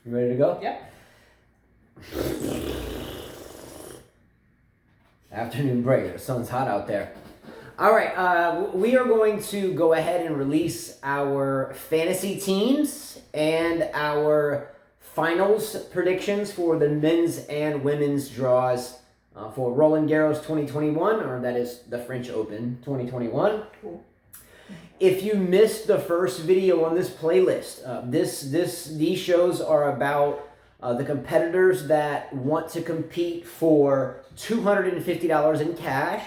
You ready to go? Yep. Afternoon break. The sun's hot out there. All right, we are going to go ahead and release our fantasy teams and our finals predictions for the men's and women's draws for Roland Garros 2021, or that is the French Open 2021. Cool. If you missed the first video on this playlist, these shows are about the competitors that want to compete for $250 in cash,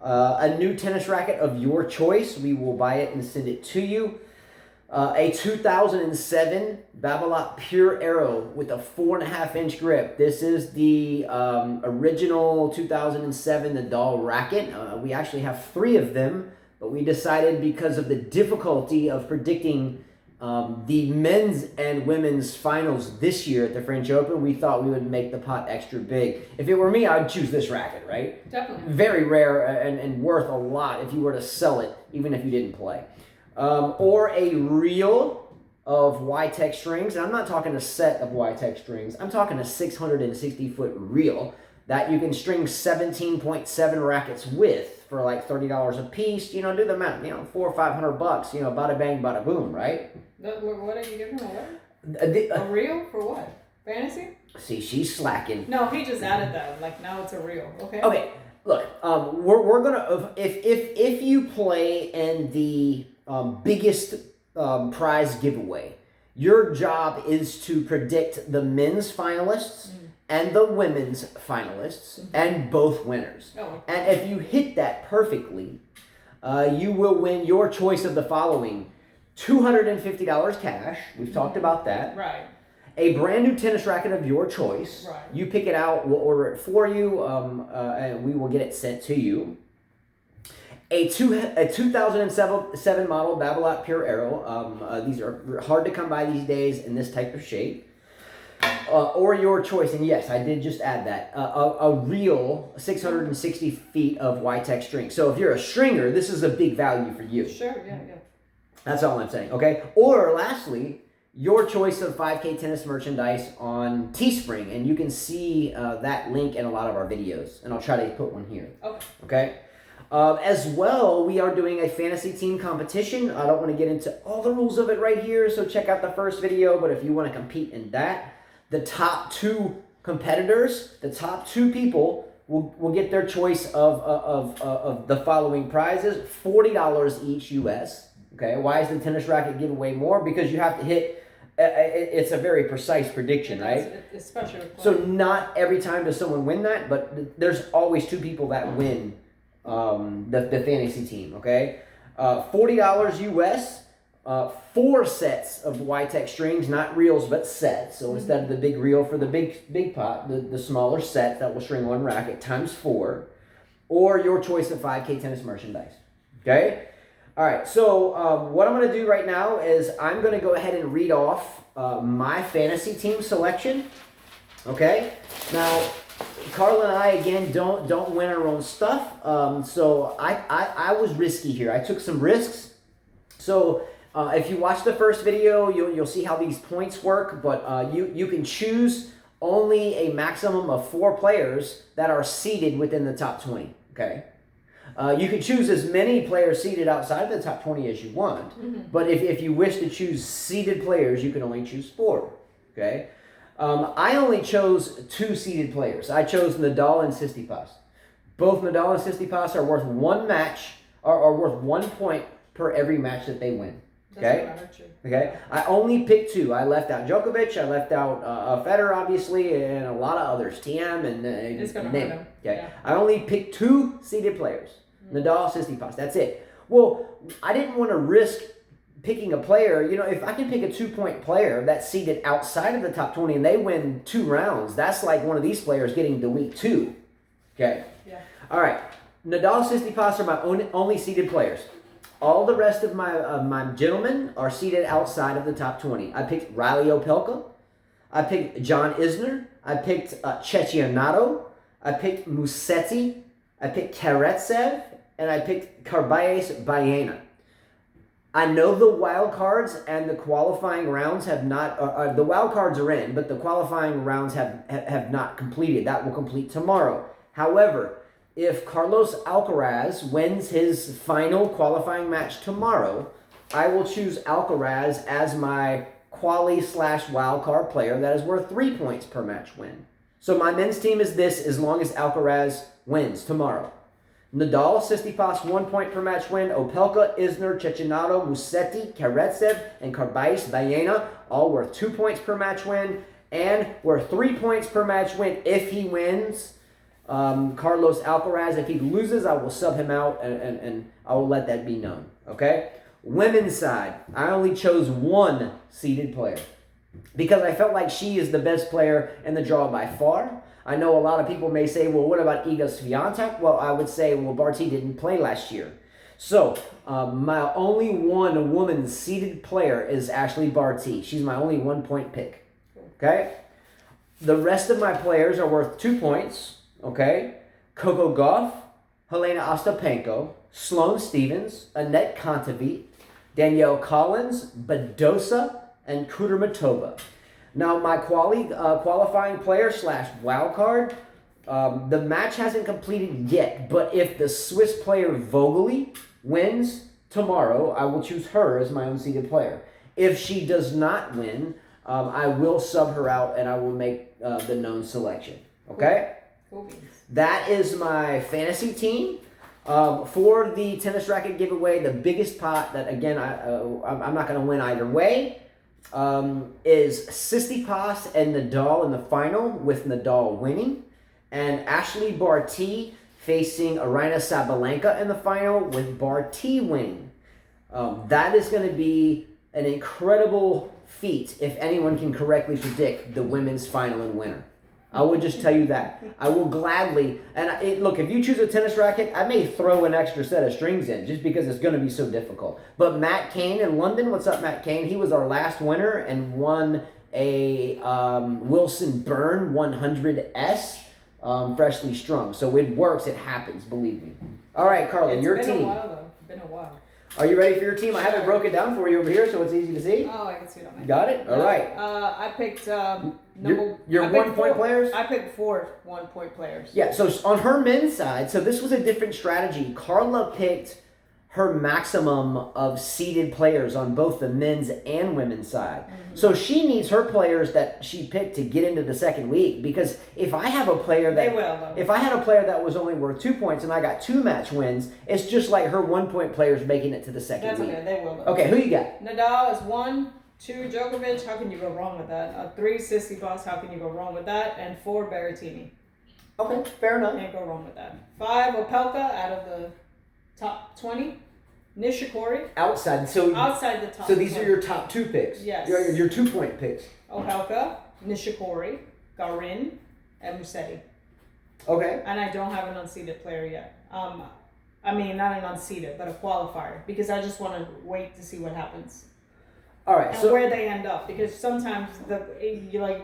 a new tennis racket of your choice. We will buy it and send it to you. A 2007 Babolat Pure Aero with a 4.5-inch grip. This is the original 2007 Nadal racket. We actually have 3 of them, but we decided because of the difficulty of predicting the men's and women's finals this year at the French Open, we thought we would make the pot extra big. If it were me, I'd choose this racket, right? Definitely. Very rare and worth a lot if you were to sell it, even if you didn't play. Or a reel of Y-Tech strings. And I'm not talking a set of Y-Tech strings. I'm talking a 660-foot reel that you can string 17.7 rackets with for like $30 a piece. You know, do the math. You know, $400 or $500. Bada bang, bada boom, right? What are you giving away? A reel for what? Fantasy? See, she's slacking. No, he just added that. Like now it's a reel. Okay. Okay. Look, we're gonna if you play in the biggest prize giveaway, your job is to predict the men's finalists and the women's finalists and both winners. Oh. And if you hit that perfectly, you will win your choice of the following: $250 cash. We've talked about that. Right. A brand new tennis racket of your choice. Right. You pick it out. We'll order it for you, and we will get it sent to you. A 2007 model Babolat Pure Aero. These are hard to come by these days in this type of shape. Or your choice, and yes, I did just add that. A real 660 feet of Y-Tech string. So if you're a stringer, this is a big value for you. Sure, yeah. That's all I'm saying, okay? Or lastly, your choice of 5K tennis merchandise on Teespring, and you can see that link in a lot of our videos, and I'll try to put one here. Okay? As well, we are doing a fantasy team competition. I don't want to get into all the rules of it right here, so check out the first video, but if you want to compete in that, the top 2 competitors, the top 2 people will get their choice of the following prizes: $40 each US. Okay, why is the tennis racket giveaway more? Because you have to hit, it's a very precise prediction, right? Especially so not every time does someone win that, but there's always 2 people that win the fantasy team, okay? $40 US, 4 sets of Y-Tech strings, not reels, but sets. So instead of the big reel for the big pot, the smaller set that will string 1 racket times 4, or your choice of 5K tennis merchandise, okay? All right, so what I'm going to do right now is I'm going to go ahead and read off my fantasy team selection, okay? Now, Carla and I, again, don't win our own stuff, so I was risky here. I took some risks. So if you watch the first video, you'll see how these points work, but you can choose only a maximum of 4 players that are seeded within the top 20, okay? You can choose as many players seeded outside of the top 20 as you want, but if you wish to choose seeded players, you can only choose 4, okay? I only chose 2 seeded players. I chose Nadal and Tsitsipas. Both Nadal and Tsitsipas are worth 1 match, are worth 1 point per every match that they win. Okay? Okay. I only picked 2. I left out Djokovic. I left out Federer, obviously, and a lot of others. TM and it's gonna hurt him. Okay. Yeah. I only picked 2 seeded players. Nadal, Tsitsipas. That's it. Well, I didn't want to risk picking a player. You know, if I can pick a 2-point player that's seeded outside of the top 20 and they win 2 rounds, that's like one of these players getting to week 2. Okay. Yeah. All right. Nadal, Tsitsipas are my only seeded players. All the rest of my gentlemen are seated outside of the top 20. I picked Riley Opelka. I picked John Isner. I picked Cecchinato. I picked Musetti. I picked Karatsev. And I picked Carballes Baena. I know the wild cards and the qualifying rounds have not. The wild cards are in, but the qualifying rounds have not completed. That will complete tomorrow. However, if Carlos Alcaraz wins his final qualifying match tomorrow, I will choose Alcaraz as my quali/wild card player that is worth 3 points per match win. So my men's team is this as long as Alcaraz wins tomorrow. Nadal, Tsitsipas, 1 point per match win. Opelka, Isner, Cecchinato, Musetti, Karatsev, and Carbais, Baena, all worth 2 points per match win. And worth 3 points per match win if he wins. Carlos Alcaraz, if he loses, I will sub him out and I will let that be known. Okay? Women's side, I only chose one seeded player because I felt like she is the best player in the draw by far. I know a lot of people may say, well, what about Iga Swiatek? Well, I would say, well, Barty didn't play last year. So, my only one woman seeded player is Ashley Barty. She's my only 1 point pick. Okay? The rest of my players are worth 2 points. Okay? Coco Gauff, Helena Ostapenko, Sloane Stephens, Annette Kontaveit, Danielle Collins, Badosa, and Kudermetova. Now, my qualifying player / wild card, the match hasn't completed yet, but if the Swiss player Vogeli wins tomorrow, I will choose her as my own seeded player. If she does not win, I will sub her out and I will make the known selection. Okay? Cool. That is my fantasy team. For the tennis racket giveaway, the biggest pot that, again, I'm not going to win either way, is Tsitsipas and Nadal in the final, with Nadal winning, and Ashley Barty facing Aryna Sabalenka in the final, with Barty winning. That is going to be an incredible feat if anyone can correctly predict the women's final and winner. I would just tell you that. I will gladly, and look, if you choose a tennis racket, I may throw an extra set of strings in just because it's going to be so difficult. But Matt Cain in London, what's up, Matt Cain? He was our last winner and won a Wilson Byrne 100S freshly strung. So it works, it happens, believe me. All right, Carla, your team. It's been a while, though. It's been a while. Are you ready for your team? I have it broken down for you over here so it's easy to see. Oh, I can see it on my Got it? All right. I picked your 1 point players? I picked 4 1 point players. Yeah, so on her men's side, so this was a different strategy. Carla picked her maximum of seeded players on both the men's and women's side. Mm-hmm. So she needs her players that she picked to get into the second week, because if I have a player that if I had a player that was only worth 2 points and I got 2 match wins, it's just like her 1 point players making it to the second week. That's okay, they will though. Okay, who you got? Nadal is 1, 2 Djokovic, how can you go wrong with that? 3 Tsitsipas, how can you go wrong with that? And 4 Berrettini. Okay, fair enough. Can't go wrong with that. 5 Opelka out of the top 20. Nishikori. Outside the top. So these 20. are your top 2 picks. Yes. Your 2 point picks. Opelka, Nishikori, Garin, and Musetti. Okay. And I don't have an unseeded player yet. I mean, not an unseeded, but a qualifier, because I just want to wait to see what happens. All right. And where they end up, because sometimes the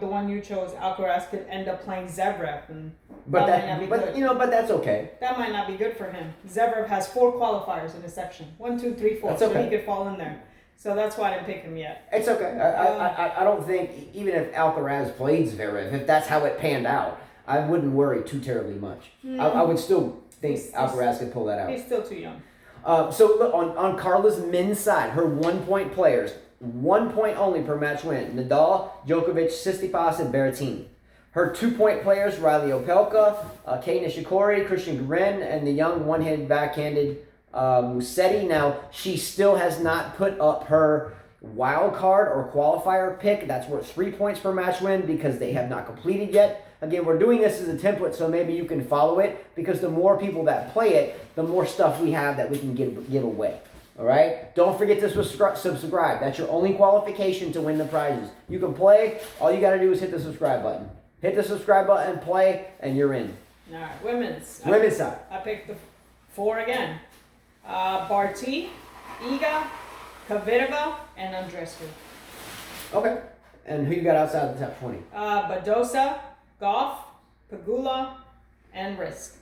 one you chose, Alcaraz, could end up playing Zverev, and but that's okay. That might not be good for him. Zverev has 4 qualifiers in his section, 1, 2, 3, 4, that's okay. So he could fall in there. So that's why I didn't pick him yet. It's okay. I don't think, even if Alcaraz played Zverev, if that's how it panned out, I wouldn't worry too terribly much. Mm-hmm. I would still think Alcaraz could pull that out. He's still too young. So look, on Carla's men's side, her 1 point players, 1 point only per match win: Nadal, Djokovic, Tsitsipas, and Berrettini. Her 2 point players: Riley Opelka, Kei Nishikori, Christian Garin, and the young one-handed backhanded Musetti. Now, she still has not put up her wild card or qualifier pick. That's worth 3 points per match win because they have not completed yet. Again, we're doing this as a template, so maybe you can follow it, because the more people that play it, the more stuff we have that we can give away. All right? Don't forget to subscribe. That's your only qualification to win the prizes. You can play. All you got to do is hit the subscribe button. Hit the subscribe button, play, and you're in. All right, women's side. I picked the 4 again. Barty, Iga, Kvitova, and Andreescu. Okay. And who you got outside the top 20? Badosa, Gauff, Pegula, and Risk.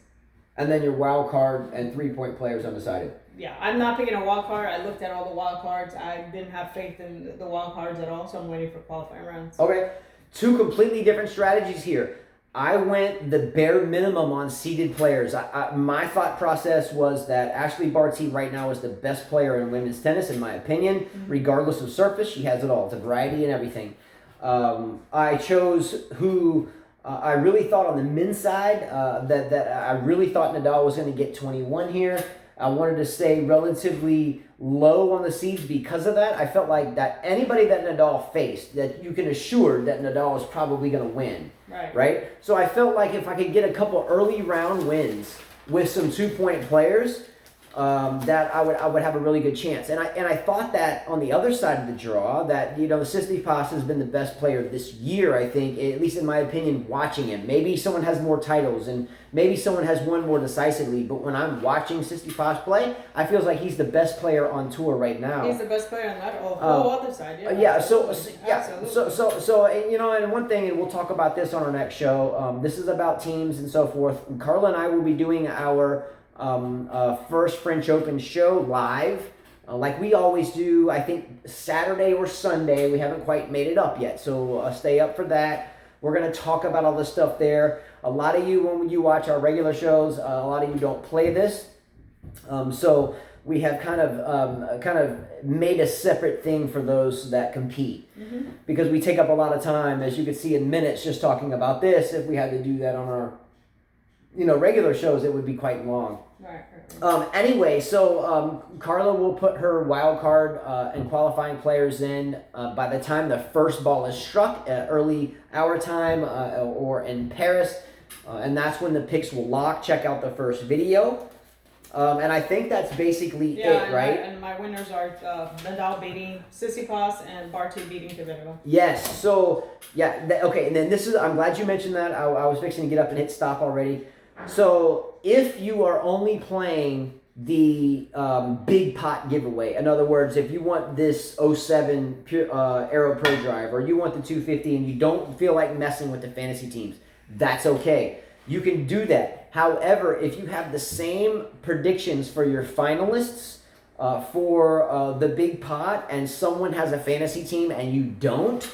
And then your wild card and 3-point players undecided. Yeah, I'm not picking a wild card. I looked at all the wild cards. I didn't have faith in the wild cards at all, so I'm waiting for qualifying rounds. Okay, 2 completely different strategies here. I went the bare minimum on seeded players. My thought process was that Ashley Barty right now is the best player in women's tennis, in my opinion, regardless of surface. She has it all. It's a variety and everything. I chose who I really thought on the men's side that I really thought Nadal was going to get 21 here. I wanted to stay relatively low on the seeds because of that. I felt like that anybody that Nadal faced, that you can assure that Nadal is probably going to win. Right? So I felt like if I could get a couple early round wins with some 2-point players, that I would have a really good chance. And I thought that on the other side of the draw, that Tsitsipas has been the best player this year, I think, at least in my opinion, watching him. Maybe someone has more titles and maybe someone has won more decisively, but when I'm watching Tsitsipas play, I feel like he's the best player on tour right now. He's the best player on that whole other side. So and one thing, and we'll talk about this on our next show. This is about teams and so forth. Carla and I will be doing our first French Open show live, like we always do. I think Saturday or Sunday. We haven't quite made it up yet, so stay up for that. We're going to talk about all this stuff there. A lot of you, when you watch our regular shows, a lot of you don't play this, so we have kind of made a separate thing for those that compete, because we take up a lot of time, as you can see in minutes, just talking about this. If we had to do that on our regular shows, it would be quite long. Right. Anyway, so Carla will put her wild card and qualifying players in by the time the first ball is struck at early our time or in Paris, and that's when the picks will lock. Check out the first video. And I think that's basically it, right? And my winners are Nadal beating Tsitsipas and Barty beating Kvitova. Yes. So okay. And then this is. I'm glad you mentioned that. I was fixing to get up and hit stop already. So if you are only playing the big pot giveaway, in other words, if you want this 07 Aero Pro Drive, or you want the 250 and you don't feel like messing with the fantasy teams, that's okay. You can do that. However, if you have the same predictions for your finalists for the big pot, and someone has a fantasy team and you don't,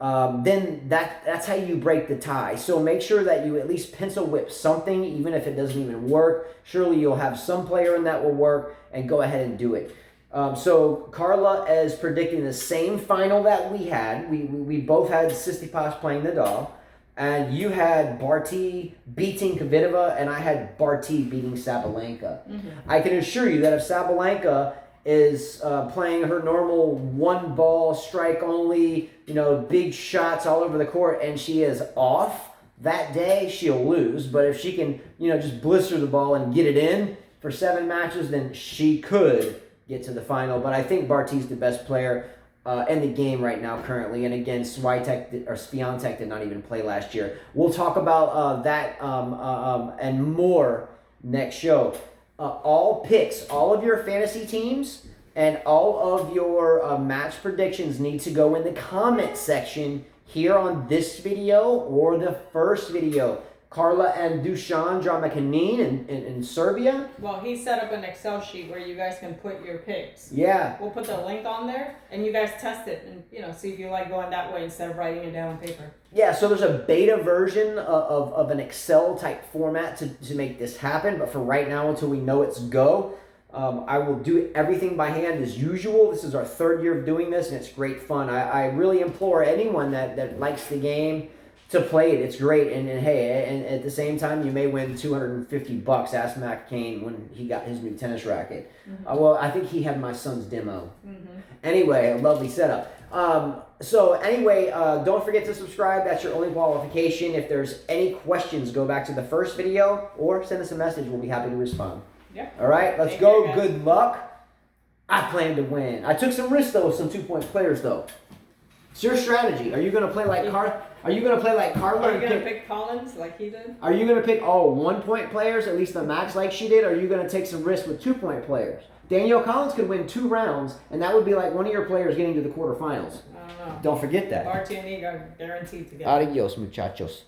then that's how you break the tie. So make sure that you at least pencil whip something, even if it doesn't even work. Surely you'll have some player in that will work, and go ahead and do it. So Carla is predicting the same final that we had. We both had Tsitsipas playing Nadal, and you had Barty beating Kvitova, and I had Barty beating Sabalenka. I can assure you that if Sabalenka is playing her normal one ball strike only, big shots all over the court, and she is off that day, she'll lose. But if she can, just blister the ball and get it in for 7 matches, then she could get to the final. But I think Barty's the best player in the game right now currently. And again, Swiatek did not even play last year. We'll talk about that and more next show. All picks, all of your fantasy teams, and all of your match predictions need to go in the comment section here on this video or the first video. Carla and Dusan Dramakanin in Serbia. Well, he set up an Excel sheet where you guys can put your picks. Yeah. We'll put the link on there, and you guys test it and see if you like going that way instead of writing it down on paper. Yeah, so there's a beta version of an Excel type format to make this happen, but for right now, until we know it's go, I will do everything by hand as usual. This is our 3rd year of doing this, and it's great fun. I really implore anyone that likes the game to play it. It's great, and hey, and at the same time, you may win $250. Ask Matt Kane when he got his new tennis racket. Well, I think he had my son's demo. Anyway, a lovely setup. So anyway, don't forget to subscribe. That's your only qualification. If there's any questions, go back to the first video or send us a message. We'll be happy to respond. Yeah. All right, let's go. Good luck. I plan to win. I took some risks though with some 2-point players though. It's your strategy. Are you going to play like Carla? Are you going to play like Carla? Are you going to pick Collins like he did? Are you going to pick all 1-point players, at least the max like she did? Or are you going to take some risks with 2-point players? Danielle Collins could win 2 rounds, and that would be like one of your players getting to the quarterfinals. I don't know. Don't forget that. Barty and Ig are guaranteed to get. Adios, muchachos.